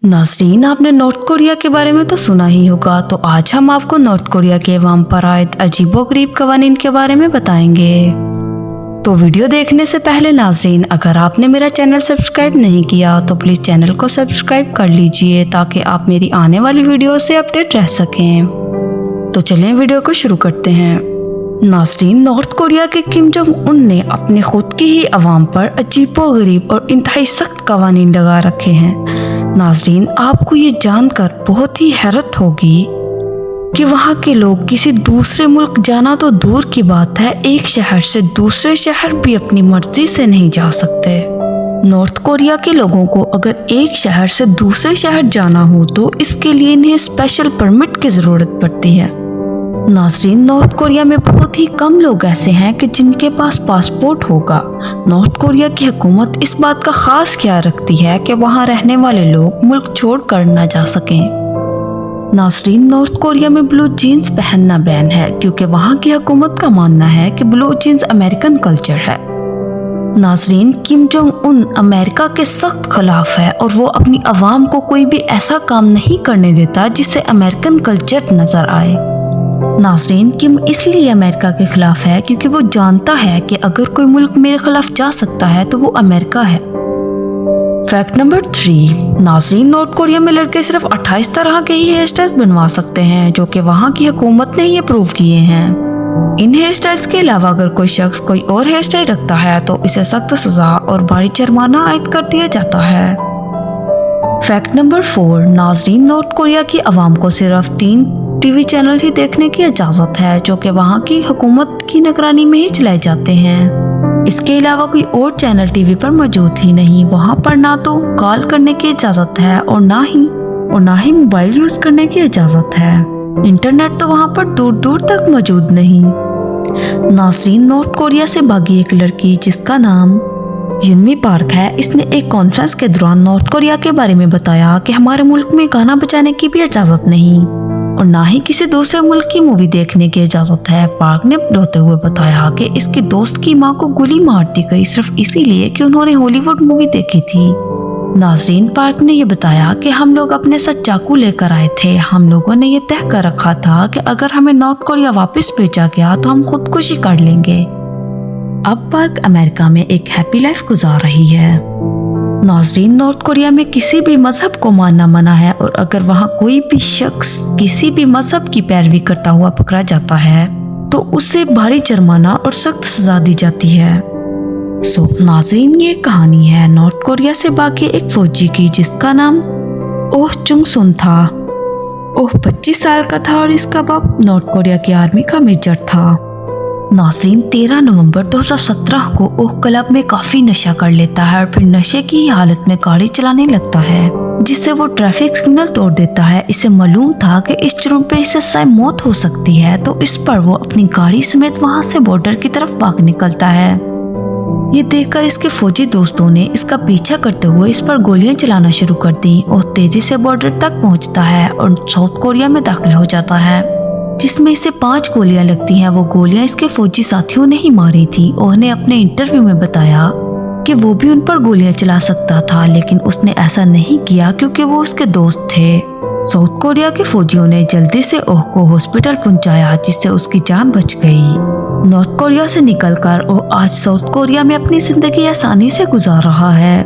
नाज़रीन, आपने north Korea के बारे में तो सुना ही होगा, तो आज हम आपको नॉर्थ कोरिया के अवाम पर आयद अजीबोगरीब कवानीन के बारे में बताएंगे। तो वीडियो देखने से पहले नाज़रीन, अगर आपने मेरा चैनल सब्सक्राइब नहीं किया तो प्लीज़ चैनल को सब्सक्राइब कर लीजिए ताकि आप मेरी आने वाली वीडियो से अपडेट रह सकें। तो चलें वीडियो को शुरू करते हैं। नाज़रीन, नॉर्थ कोरिया के किम जोंग उन ने अपने खुद की ही अवाम पर अजीबोगरीब और इंतहाई सख्त कवानीन लगा रखे हैं। नाज़रीन, आपको ये जानकर बहुत ही हैरत होगी कि वहाँ के लोग किसी दूसरे मुल्क जाना तो दूर की बात है, एक शहर से दूसरे शहर भी अपनी मर्जी से नहीं जा सकते। नॉर्थ कोरिया के लोगों को अगर एक शहर से दूसरे शहर जाना हो तो इसके लिए इन्हें स्पेशल परमिट की ज़रूरत पड़ती है। नाज़रीन, नॉर्थ कोरिया में बहुत ही कम लोग ऐसे हैं कि जिनके पास पासपोर्ट होगा। नॉर्थ कोरिया की हुकूमत इस बात का खास ख्याल रखती है कि वहाँ रहने वाले लोग मुल्क छोड़ कर न जा सकें। नाज़रीन, नॉर्थ कोरिया में ब्लू जीन्स पहनना बैन है क्योंकि वहाँ की हुकूमत का मानना है कि ब्लू जीन्स अमेरिकन कल्चर है। नाज़रीन, किम जोंग उन अमेरिका के सख्त खिलाफ है और वो अपनी आवाम को कोई भी ऐसा काम नहीं करने देता जिससे अमेरिकन कल्चर नजर आए। नाज़रीन, किम इसलिए अमेरिका के खिलाफ है क्योंकि वो जानता है कि अगर कोई मुल्क मेरे खिलाफ जा सकता है तो वो अमेरिका है। Fact number 3। नाज़रीन, नॉर्थ कोरिया में लड़के सिर्फ 28 तरह के ही हेयर स्टाइल्स बनवा सकते हैं जो कि वहाँ की हुकूमत ने ही अप्रूव किए हैं। इन हेयर स्टाइल्स के अलावा अगर कोई शख्स कोई और हेयर स्टाइल रखता है तो इसे सख्त सजा और भारी जुर्माना आयद कर दिया जाता है। Fact number 4। नाज़रीन, नॉर्थ कोरिया की आवाम को सिर्फ 3 टीवी चैनल ही देखने की इजाज़त है जो कि वहाँ की हुकूमत की निगरानी में ही चलाए जाते हैं। इसके अलावा कोई और चैनल टीवी पर मौजूद ही नहीं। वहाँ पर ना तो कॉल करने की इजाज़त है और ना ही मोबाइल यूज़ करने की इजाज़त है। इंटरनेट तो वहाँ पर दूर दूर तक मौजूद नहीं। नाज़रीन, नॉर्थ कोरिया से भागी एक लड़की जिसका नाम युनमी पार्क है, इसने एक कॉन्फ्रेंस के दौरान नॉर्थ कोरिया के बारे में बताया कि हमारे मुल्क में गाना बजाने की भी इजाज़त नहीं और ना ही किसी दूसरे मुल्क की मूवी देखने की इजाज़त है। पार्क ने रोते हुए बताया कि इसके दोस्त की मां को गोली मार दी गई सिर्फ इसीलिए कि उन्होंने हॉलीवुड मूवी देखी थी। नाज़रीन, पार्क ने ये बताया कि हम लोग अपने साथ चाकू लेकर आए थे। हम लोगों ने ये तय कर रखा था कि अगर हमें नॉर्थ कोरिया वापस भेजा गया तो हम खुदकुशी कर लेंगे। अब पार्क अमेरिका में एक हैप्पी लाइफ गुजार रही है। नाज़रीन, नॉर्थ कोरिया में किसी भी मजहब को मानना मना है और अगर वहाँ कोई भी शख्स किसी भी मजहब की पैरवी करता हुआ पकड़ा जाता है तो उसे भारी जुर्माना और सख्त सजा दी जाती है। नाज़रीन, ये कहानी है नॉर्थ कोरिया से भागे एक फौजी की जिसका नाम ओह चुंग सुन था। ओह 25 साल का था और इसका बाप नॉर्थ कोरिया की आर्मी का मेजर था। नाज़रीन, 13 नवंबर 2017 को ओह क्लब में काफी नशा कर लेता है और फिर नशे की हालत में गाड़ी चलाने लगता है जिससे वो ट्रैफिक सिग्नल तोड़ देता है। इसे मालूम था कि इस जुर्म पे इसे शायद मौत हो सकती है तो इस पर वो अपनी गाड़ी समेत वहां से बॉर्डर की तरफ भाग निकलता है। ये देखकर इसके फौजी दोस्तों ने इसका पीछा करते हुए इस पर गोलियां चलाना शुरू कर दी और तेजी से बॉर्डर तक पहुंचता है और साउथ कोरिया में दाखिल हो जाता है जिसमें इसे 5 गोलियां लगती हैं। वो गोलियां इसके फौजी साथियों ने ही मारी थी। उसने अपने इंटरव्यू में बताया कि वो भी उन पर गोलियां चला सकता था लेकिन उसने ऐसा नहीं किया क्योंकि वो उसके दोस्त थे। साउथ कोरिया के फौजियों ने जल्दी से ओह को हॉस्पिटल पहुंचाया जिससे उसकी जान बच गई। नॉर्थ कोरिया से निकलकर ओह आज साउथ कोरिया में अपनी जिंदगी आसानी से गुजार रहा है।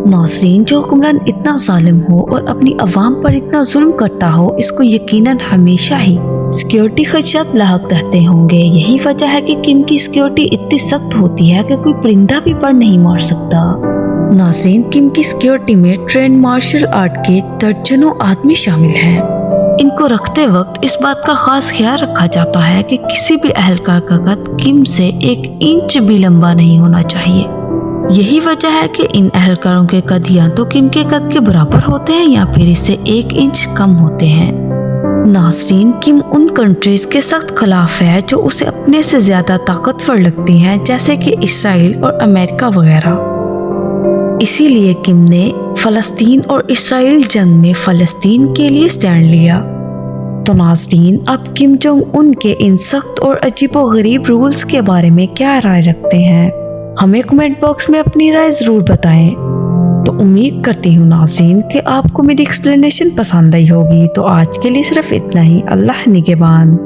नाज़रीन, जो हुक्मरान इतना जालिम हो और अपनी आवाम पर इतना जुल्म करता हो इसको यकीनन हमेशा ही सिक्योरिटी खदशात लाहक रहते होंगे। यही वजह है कि किम की सिक्योरिटी इतनी सख्त होती है कि कोई परिंदा भी पर नहीं मार सकता। नाज़रीन, किम की सिक्योरिटी में ट्रेंड मार्शल आर्ट के दर्जनों आदमी शामिल हैं। इनको रखते वक्त इस बात का खास ख्याल रखा जाता है कि किसी भी एहलकार का कद किम से 1 इंच भी लंबा नहीं होना चाहिए। यही वजह है कि इन एहलकारों के कद या तो किम के कद के बराबर होते हैं या फिर इससे 1 इंच कम होते हैं। नाज़रीन, किम उन कंट्रीज के सख्त खिलाफ है जो उसे अपने से ज्यादा ताकतवर लगती हैं जैसे कि इसराइल और अमेरिका वगैरह। इसीलिए किम ने फलस्तीन और इसराइल जंग में फलस्तीन के लिए स्टैंड लिया। तो नाज़रीन, अब किम जोंग उन के इन सख्त और अजीबोगरीब रूल्स के बारे में क्या राय रखते हैं? हमें कमेंट बॉक्स में अपनी राय जरूर बताएं। तो उम्मीद करती हूँ नाज़रीन कि आपको मेरी एक्सप्लेनेशन पसंद आई होगी। तो आज के लिए सिर्फ इतना ही। अल्लाह निगहबान।